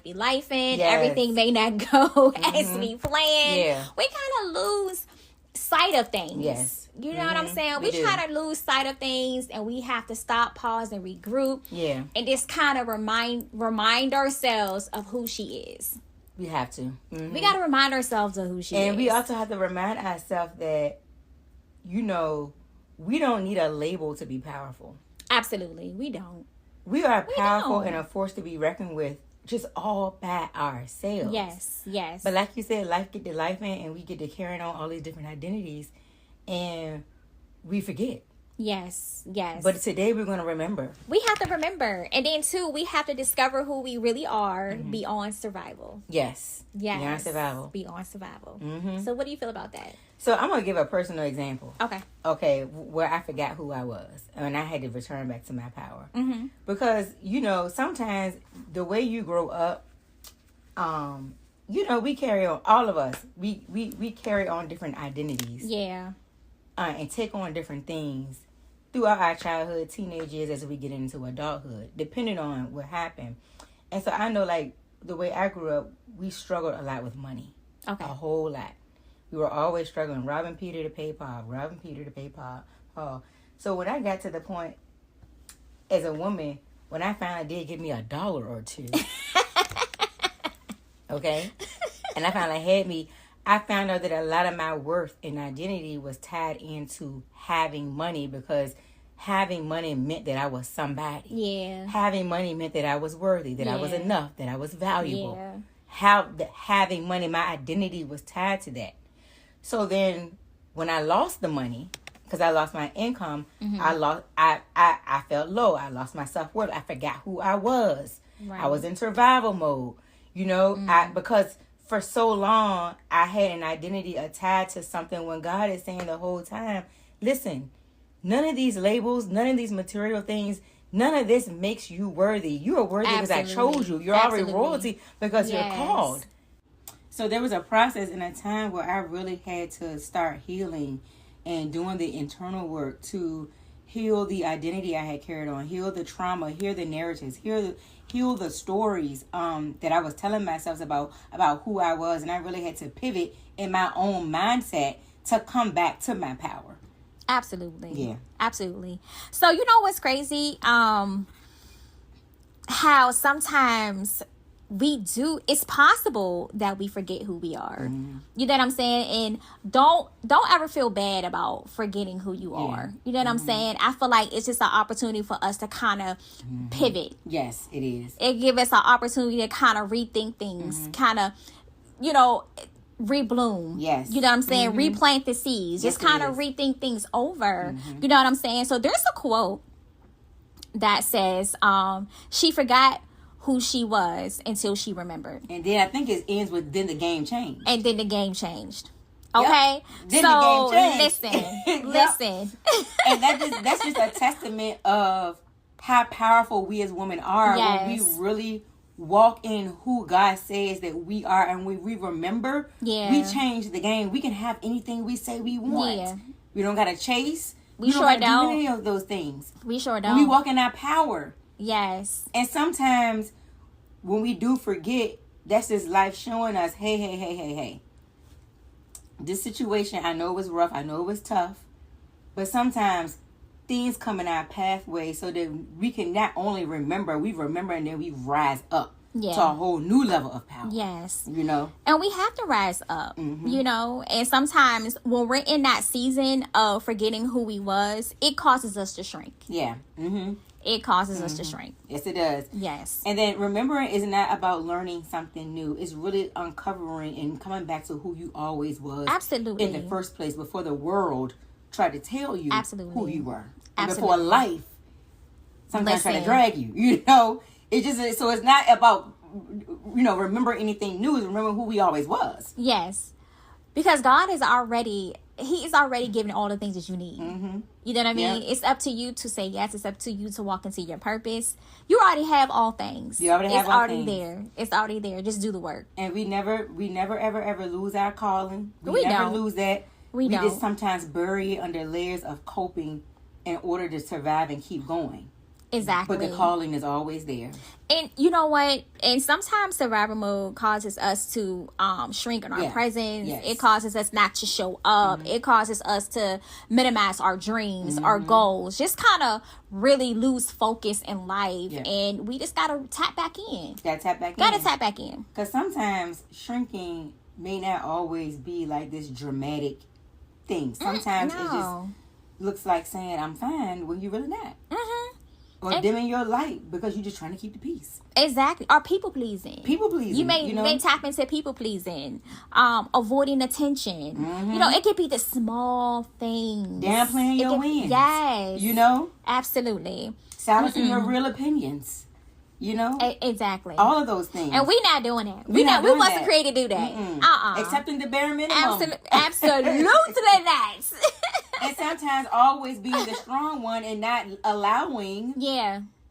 be life in. Everything may not go as we planned. Yeah. We kind of lose sight of things. Yes. You know what I'm saying? We try to lose sight of things, and we have to stop, pause, and regroup. Yeah. And just kind of remind ourselves of who she is. We have to. We got to remind ourselves of who she is. And we also have to remind ourselves that, we don't need a label to be powerful. Absolutely. We don't. We are powerful and a force to be reckoned with, just all by ourselves. Yes. But like you said, life get to life in, and we get to carrying on all these different identities, and we forget. Yes. But today we're going to remember. We have to remember. And then, too, we have to discover who we really are beyond survival. Yes. Beyond survival. Beyond survival. So what do you feel about that? So I'm going to give a personal example. Okay. Where I forgot who I was. And I had to return back to my power. Because, sometimes the way you grow up, we carry on, all of us, we carry on different identities. Yeah. And take on different things throughout our childhood, teenage years, as we get into adulthood, depending on what happened. And so I know, like, the way I grew up, we struggled a lot with money. Okay. A whole lot. We were always struggling, robbing Peter to pay Paul. So when I got to the point as a woman, when I finally did give me $1 or $2, okay, and I finally had me, I found out that a lot of my worth and identity was tied into having money, because having money meant that I was somebody. Yeah. Having money meant that I was worthy, that I was enough, that I was valuable. Yeah. Having money, my identity was tied to that. So then when I lost the money, because I lost my income, I felt low. I lost my self-worth. I forgot who I was. Right. I was in survival mode. Because for so long, I had an identity tied to something, when God is saying the whole time, listen, none of these labels, none of these material things, none of this makes you worthy. You are worthy because I chose you. You're already royalty because you're called. So there was a process and a time where I really had to start healing and doing the internal work to heal the identity I had carried on, heal the trauma, heal the narratives, heal the stories that I was telling myself about who I was. And I really had to pivot in my own mindset to come back to my power. Absolutely. Yeah. Absolutely. So you know what's crazy? How sometimes it's possible that we forget who we are. You know what I'm saying? And don't ever feel bad about forgetting who you are. You know what I'm saying? I feel like it's just an opportunity for us to kind of pivot. Yes, it is. It gives us an opportunity to kind of rethink things, kind of, rebloom. Yes. You know what I'm saying? Replant the seeds. Just kind of rethink things over. You know what I'm saying? So there's a quote that says, she forgot who she was until she remembered. And then I think it ends with, then the game changed. And then the game changed. Okay? Yep. Then so the game changed. listen. And that's just a testament of how powerful we as women are when we really walk in who God says that we are, and when we remember, we change the game. We can have anything we say we want. Yeah. We don't gotta chase. We sure don't do any of those things. We sure don't. We walk in our power. Yes. And sometimes when we do forget, that's just life showing us, hey. This situation, I know it was rough. I know it was tough. But sometimes things come in our pathway so that we can not only remember, we remember and then we rise up to a whole new level of power. Yes. And we have to rise up, and sometimes when we're in that season of forgetting who we was, it causes us to shrink. Yeah. It causes us to shrink. Yes, it does. Yes. And then remembering is not about learning something new. It's really uncovering and coming back to who you always was. Absolutely. In the first place, before the world tried to tell you who you were. Absolutely. Before life sometimes try to drag you. It's just, so it's not about, remember anything new. It's remember who we always was. Yes. Because God is already given all the things that you need. You know what I mean? It's up to you to say yes. It's up to you to walk into your purpose. You already have all things. You already have all things. It's already there. Just do the work. And we never ever lose our calling. We never lose that. We just sometimes bury it under layers of coping in order to survive and keep going. Exactly. But the calling is always there. And you know what? And sometimes survival mode causes us to shrink in our presence. Yes. It causes us not to show up. It causes us to minimize our dreams, our goals. Just kind of really lose focus in life. Yeah. And we just got to tap back in. Got to tap back in. Got to tap back in. Because sometimes shrinking may not always be like this dramatic thing. Sometimes it just looks like saying, I'm fine, when you're really not. Or dimming your light because you're just trying to keep the peace. Exactly. Or people pleasing. People pleasing. You may tap into people pleasing. Avoiding attention. You know, it could be the small things. Downplaying your wins. Yes. You know? Absolutely. Silencing your real opinions. You know? Exactly. All of those things. And we not doing that. We wasn't created to do that. Accepting the bare minimum. Absolutely not. And sometimes always being the strong one and not allowing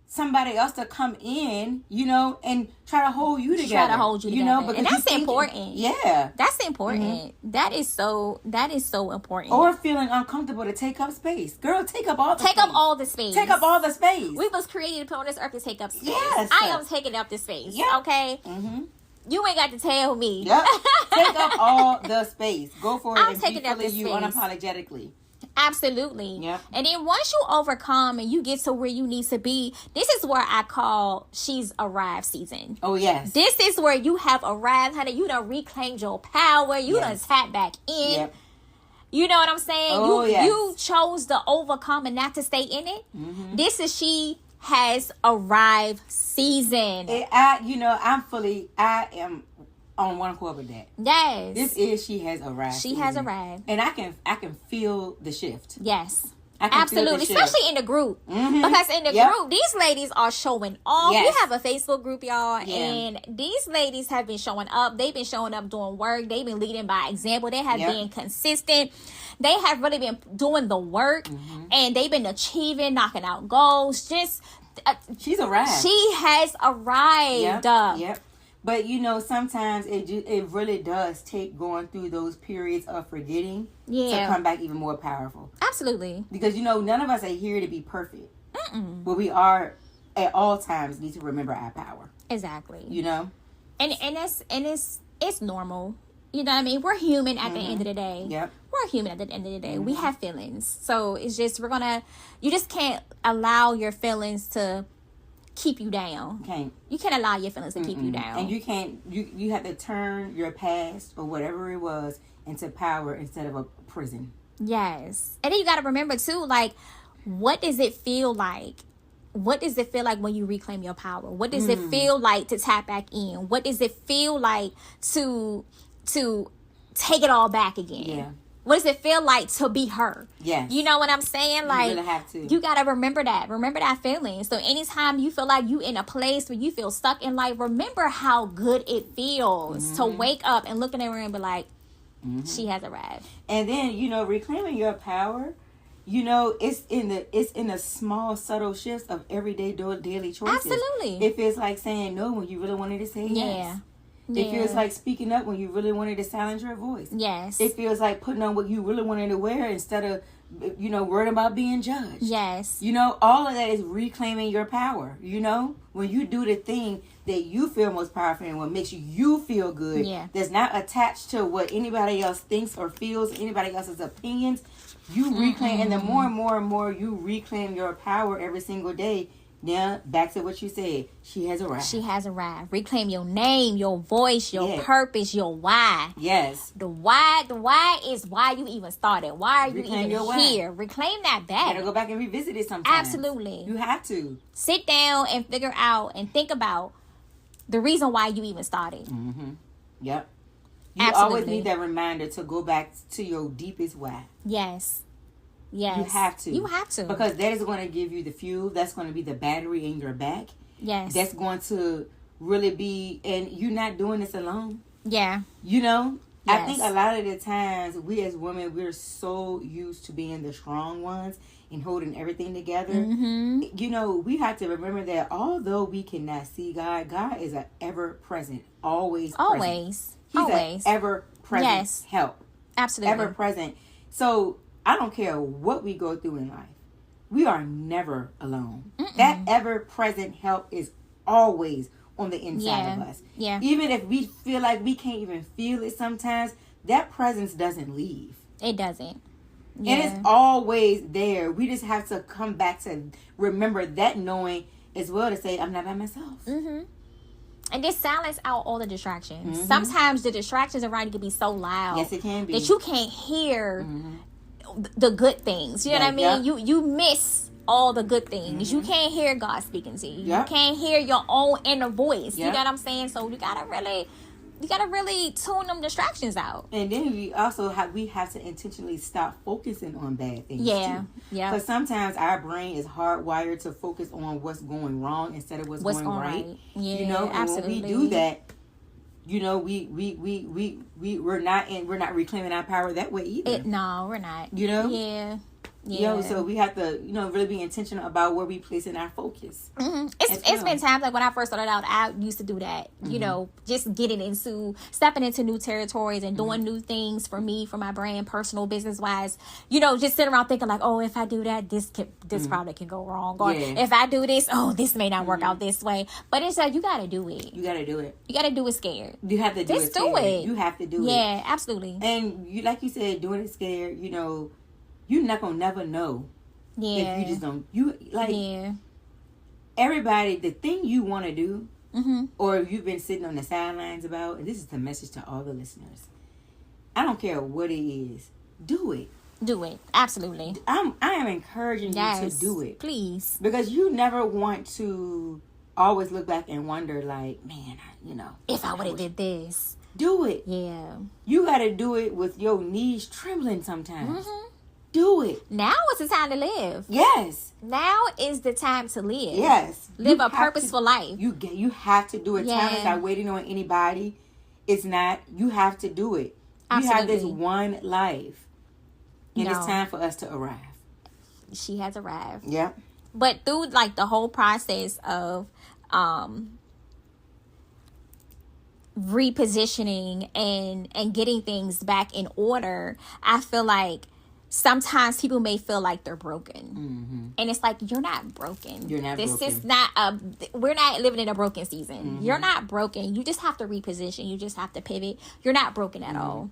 somebody else to come in, you know, and try to hold you together. Try to hold you together. know, because and that's important. Yeah. That's important. That is so important. Or feeling uncomfortable to take up space. Girl, take up all the space. Take up all the space. Take up all the space. We was created on this earth to take up space. Yes. I am taking up the space. Yep. Okay? You ain't got to tell me. Yep. Take up all the space. Go for it. I'm taking up the you space. Unapologetically. Absolutely. Yep. And then once you overcome and you get to where you need to be, this is where I call she's arrived season. Oh, yes. This is where you have arrived, honey. You done reclaimed your power. You done tapped back in. Yep. You know what I'm saying? Oh, you chose to overcome and not to stay in it. This is she has arrived season. I am on one accord with that. Yes. This is she has arrived. She has arrived. And I can feel the shift. Yes. I can Absolutely. feel the shift. Especially in the group. Because in the group, these ladies are showing off. Yes. We have a Facebook group, y'all. Yeah. And these ladies have been showing up. They've been showing up doing work. They've been leading by example. They have been consistent. They have really been doing the work. And they've been achieving, knocking out goals. Just she's arrived. She has arrived. Yep. But, you know, sometimes it really does take going through those periods of forgetting to come back even more powerful. Absolutely. Because, you know, none of us are here to be perfect. But we are, at all times, need to remember our power. Exactly. You know? And it's normal. You know what I mean? We're human at the end of the day. Yep. We're human at the end of the day. We have feelings. So it's just, you just can't allow your feelings to keep you down. You can't allow your feelings to keep you down. And you have to turn your past or whatever it was into power instead of a prison. Yes. And then you got to remember too, like, what does it feel like? What does it feel like when you reclaim your power? What does it feel like to tap back in? What does it feel like to take it all back again? Yeah. What does it feel like to be her? Yes. You know what I'm saying? Like, you really have to. You got to remember that. Remember that feeling. So anytime you feel like you in a place where you feel stuck in life, remember how good it feels to wake up and look in the room and be like, she has arrived. And then, you know, reclaiming your power, you know, it's in the small, subtle shifts of everyday daily choices. Absolutely. It feels like saying no when you really wanted to say yes. It feels like speaking up when you really wanted to silence your voice. Yes. It feels like putting on what you really wanted to wear instead of, you know, worried about being judged. Yes. You know, all of that is reclaiming your power, you know? When you do the thing that you feel most powerful and what makes you feel good, that's not attached to what anybody else thinks or feels, anybody else's opinions, you reclaim. And the more and more you reclaim your power every single day, now, back to what you said. She has arrived. She has arrived. Reclaim your name, your voice, your purpose, your why. Yes. The why is why you even started. Why are you even here? Reclaim that back. You gotta go back and revisit it sometimes. Absolutely. You have to. Sit down and figure out and think about the reason why you even started. Yep. You always need that reminder to go back to your deepest why. Yes. Yes. You have to. You have to. Because that is going to give you the fuel. That's going to be the battery in your back. Yes. That's going to really be, and you're not doing this alone. Yeah. You know? Yes. I think a lot of the times we as women, we're so used to being the strong ones and holding everything together. You know, we have to remember that although we cannot see God, God is an ever-present, always. He's an ever-present help. Absolutely. Ever-present. So, I don't care what we go through in life. we are never alone. That ever-present help is always on the inside of us. Yeah. Even if we feel like we can't even feel it sometimes, that presence doesn't leave. It doesn't. Yeah. And it's always there. We just have to come back to remember that knowing as well, to say, I'm not by myself. And just silence out all the distractions. Sometimes the distractions around you can be so loud. Yes, it can be. That you can't hear the good things. You know what I mean? You miss all the good things. You can't hear God speaking to you. You can't hear your own inner voice. You know what I'm saying? So you gotta really tune them distractions out. And then we also have to intentionally stop focusing on bad things. Yeah. Because sometimes our brain is hardwired to focus on what's going wrong instead of what's going right. Yeah, you know, and absolutely. when we do that, you know, we're not reclaiming our power that way either. No, we're not. You know? Yeah. You know, so we have to, you know, really be intentional about where we place in our focus. It's been times like when I first started out, I used to do that. You know, just stepping into new territories and doing new things for me, for my brand, personal, business wise. You know, just sitting around thinking like, oh, if I do that, this probably can go wrong. Or if I do this, oh, this may not work out this way. But it's like, you got to do it. You got to do it. You got to do it scared. You have to do just it do scared. it. You have to do it. Yeah, absolutely. And you, like you said, doing it scared, you know, you're not going to never know. If you just don't. Everybody, the thing you want to do, or you've been sitting on the sidelines about, and this is the message to all the listeners. I don't care what it is. Do it. Do it. Absolutely. I am encouraging you to do it. Please. Because you never want to always look back and wonder like, man, if I would have did this. Do it. Yeah. You got to do it with your knees trembling sometimes. Do it. Now is the time to live. Yes. Now is the time to live. Yes. Live a purposeful life. You have to do it. Yeah. Time is not waiting on anybody. It's not. You have to do it. Absolutely. You have this one life. And it's time for us to arrive. She has arrived. Yeah. But through like the whole process of repositioning and getting things back in order, I feel like sometimes people may feel like they're broken. And it's like, you're not broken. You're not broken. This is not we're not living in a broken season. You're not broken. You just have to reposition. You just have to pivot. You're not broken at all.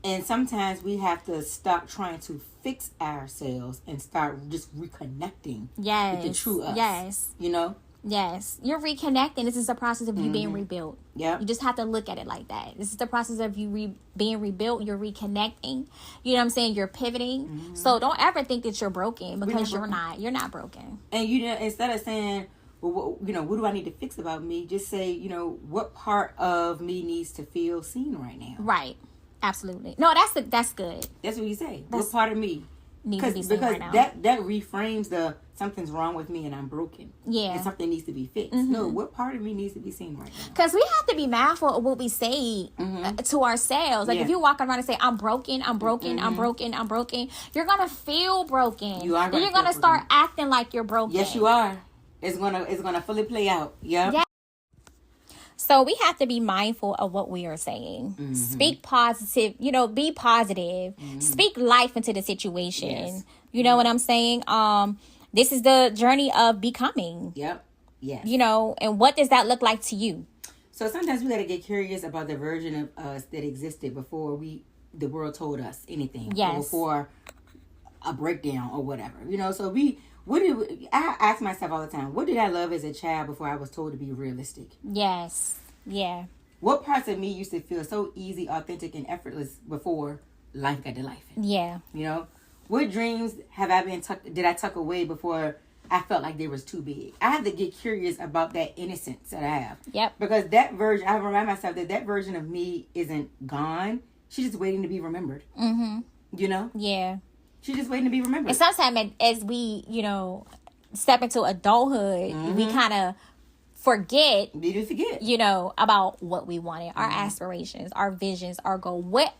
And sometimes we have to stop trying to fix ourselves and start just reconnecting with the true us. Yes. You know? Yes. You're reconnecting. This is the process of you being rebuilt. Yeah. You just have to look at it like that. This is the process of you being rebuilt. You're reconnecting. You know what I'm saying? You're pivoting. So don't ever think that you're broken, because you're not. You're not broken. And you know, instead of saying, well, what do I need to fix about me? Just say, what part of me needs to feel seen right now? Right. Absolutely. No, that's good. That's what you say. What part of me needs to be seen right now? Because that reframes the something's wrong with me and I'm broken. Yeah. And something needs to be fixed. No, what part of me needs to be seen right now? Because we have to be mindful of what we say to ourselves. Like if you walk around and say, I'm broken, I'm broken, I'm broken, I'm broken, you're going to feel broken. You are. You're going to start acting like you're broken. Yes, you are. It's gonna fully play out. Yeah. So we have to be mindful of what we are saying. Speak positive, be positive. Speak life into the situation. Yes. You know what I'm saying? This is the journey of becoming. Yep. Yes. And what does that look like to you? So sometimes we got to get curious about the version of us that existed before the world told us anything. Yes. Or before a breakdown or whatever. So I ask myself all the time, what did I love as a child before I was told to be realistic? Yes. Yeah. What parts of me used to feel so easy, authentic, and effortless before life got to life? Yeah. What dreams did I tuck away before I felt like they was too big? I have to get curious about that innocence that I have. Yep. Because that version, I remind myself that version of me isn't gone. She's just waiting to be remembered. Yeah. She's just waiting to be remembered. And sometimes as we, step into adulthood, we kind of forget, about what we wanted, our aspirations, our visions, our goal, what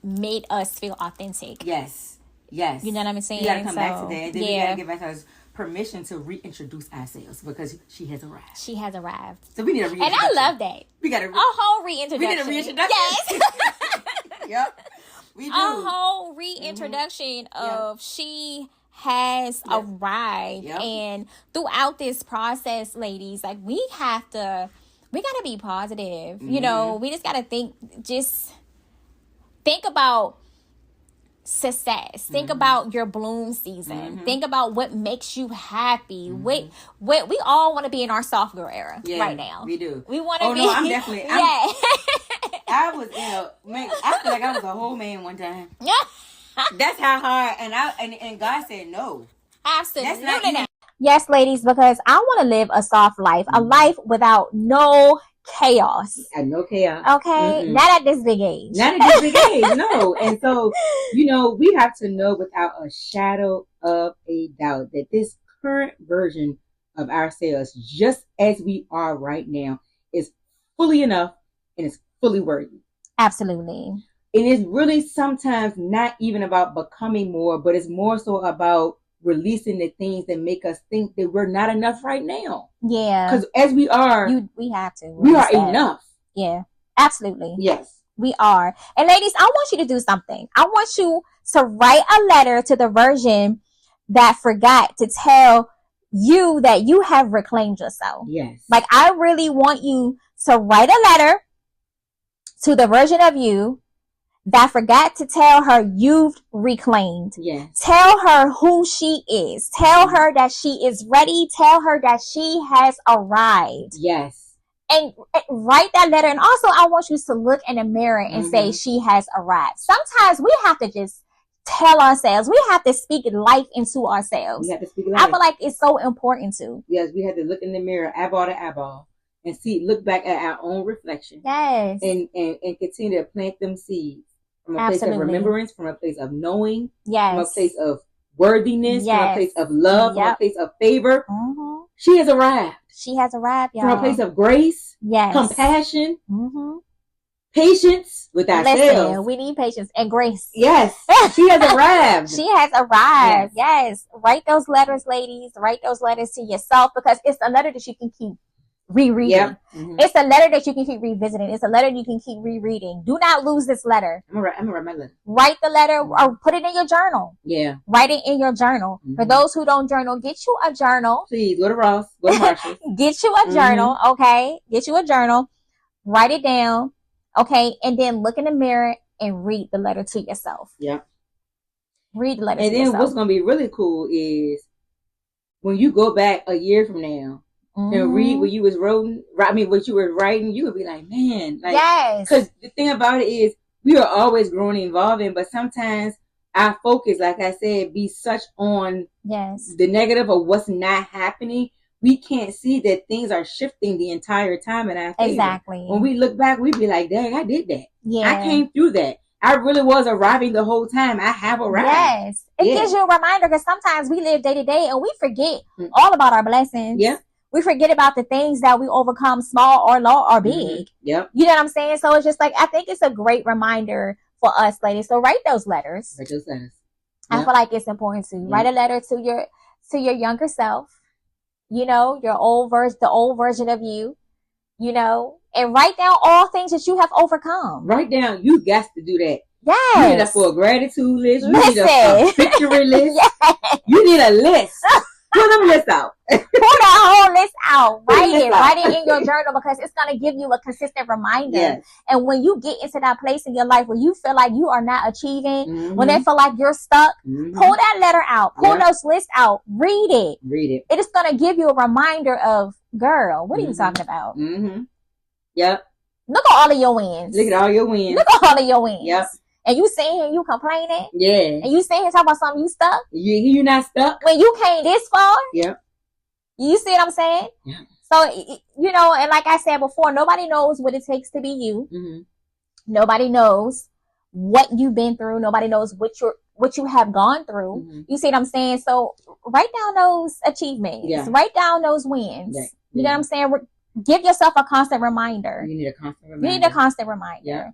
made us feel authentic. Yes. You know what I'm saying? You got to come back to that. And then we got to give ourselves permission to reintroduce ourselves because she has arrived. She has arrived. So we need a reintroduction. And I love that. We got a whole reintroduction. We need a reintroduction. Yes. Yep. We do. A whole reintroduction of she has arrived. Yep. And throughout this process, ladies, like we gotta be positive. You know, we just gotta think about success. Think about your bloom season. Think about what makes you happy. We all want to be in our soft girl era right now. We do. We want to be. No, I'm definitely. I was I feel like I was a whole man one time. That's how hard. And God said no. Absolutely. That's not Yes, ladies, because I want to live a soft life, a life without no chaos. And no chaos. Okay? Not at this big age. Not at this big age, no. And so, we have to know without a shadow of a doubt that this current version of ourselves, just as we are right now, is fully enough and is fully worthy. Absolutely. And it's really sometimes not even about becoming more, but it's more so about releasing the things that make us think that we're not enough right now. Yeah. Because as we are, we have to. We are enough. Yeah. Absolutely. Yes. We are. And ladies, I want you to do something. I want you to write a letter to the version that forgot to tell you that you have reclaimed yourself. Yes. Like, I really want you to write a letter to the version of you that forgot to tell her you've reclaimed. Yes. Tell her who she is. Tell her that she is ready. Tell her that she has arrived. Yes. And write that letter. And also, I want you to look in the mirror and say she has arrived. Sometimes we have to just tell ourselves. We have to speak life into ourselves. We have to speak life. I feel like it's so important to. Yes, we have to look in the mirror, eyeball to eyeball, and look back at our own reflection. Yes. And continue to plant them seeds from a place of remembrance, from a place of knowing, yes, from a place of worthiness, yes, from a place of love, from a place of favor. Mm-hmm. She has arrived. She has arrived, y'all. From a place of grace, yes, compassion, patience with ourselves. Listen, we need patience and grace. Yes, she has arrived. She has arrived. Yes. Write those letters, ladies. Write those letters to yourself, because it's a letter that you can keep rereading. Yep. It's a letter that you can keep revisiting. It's a letter you can keep rereading. Do not lose this letter. I'm gonna write my letter. Write the letter or put it in your journal. Yeah. Write it in your journal. For those who don't journal, get you a journal. Please go to Ross. Go to Marshall. Get you a journal. Okay. Get you a journal. Write it down. Okay. And then look in the mirror and read the letter to yourself. Yeah. Read the letter and to yourself. And then what's gonna be really cool is when you go back a year from now and read what you was writing. I mean, what you were writing, you would be like, man, like, yes. Because the thing about it is, we are always growing and evolving, but sometimes our focus, like I said, be such on the negative of what's not happening. We can't see that things are shifting the entire time in our favor. Exactly. When we look back, we be like, dang, I did that. Yeah. I came through that. I really was arriving the whole time. I have arrived. Yes. It gives you a reminder, because sometimes we live day to day and we forget all about our blessings. Yeah. We forget about the things that we overcome, small or low or big. Yep. You know what I'm saying? So it's just like, I think it's a great reminder for us, ladies. So write those letters. Write those letters. I feel like it's important to write a letter to your younger self. You know, the old version of you. You know, and write down all things that you have overcome. Write down. You got to do that. Yes. You need a full gratitude list. You need a victory list. Yes. You need a list. Pull them lists out. Pull that whole list out. Write it in your journal, because it's going to give you a consistent reminder. Yes. And when you get into that place in your life where you feel like you are not achieving, when they feel like you're stuck, pull that letter out. Pull those lists out. Read it. It is going to give you a reminder of, girl, what are you talking about? Yep. Look at all of your wins. Look at all your wins. Look at all of your wins. Yep. And you sitting here, you complaining. Yeah. And you sitting here talking about something, you stuck. You not stuck. When you came this far. Yep. You see what I'm saying? Yeah. So, you know, and like I said before, nobody knows what it takes to be you. Nobody knows what you've been through. Nobody knows what you have gone through. You see what I'm saying? So write down those achievements. Yeah. Write down those wins. Yeah. You know what I'm saying? Give yourself a constant reminder. You need a constant reminder. Yeah.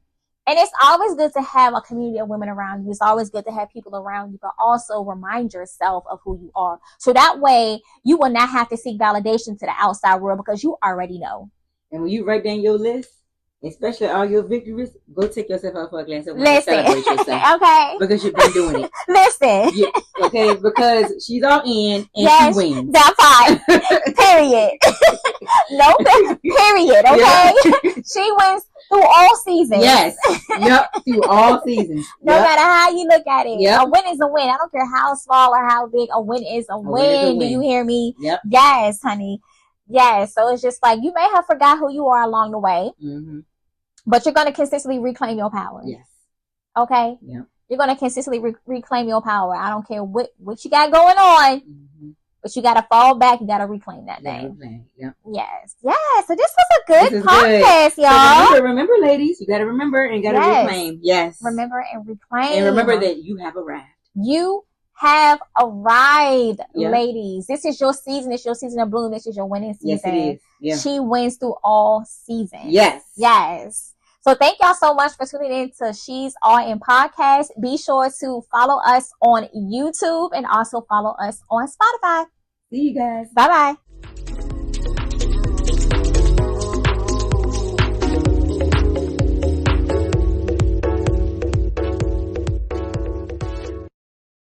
And it's always good to have a community of women around you. It's always good to have people around you, but also remind yourself of who you are. So that way you will not have to seek validation to the outside world, because you already know. And when you write down your list especially all your victories, go take yourself out for a glass of wine. Listen. Celebrate yourself. Okay. Because you've been doing it. Listen. Yeah, okay, because she's all in and Yes, she wins. that part. Period. No, period. Okay. Yeah. She wins through all seasons. Yes. Yep. Through all seasons. No matter how you look at it. Yep. A win is a win. I don't care how small or how big. A win is a win. Do you hear me? Yep. Yes, honey. Yes. So it's just like you may have forgot who you are along the way, but you're going to consistently reclaim your power. Yes. Okay? Yep. You're going to consistently reclaim your power. I don't care what you got going on, but you got to fall back. You got to reclaim that thing. Yep. Yes. Yes. So this was a good podcast, good. y'all. So remember, ladies, you got to remember and got to reclaim. Yes. Remember and reclaim. And remember that you have arrived. You have arrived, ladies. This is your season. It's your season of bloom. This is your winning season. Yes, it is. Yeah. She wins through all seasons. Yes. Yes. So thank y'all so much for tuning in to She's All In Podcast. Be sure to follow us on YouTube and also follow us on Spotify. See you guys. Bye-bye.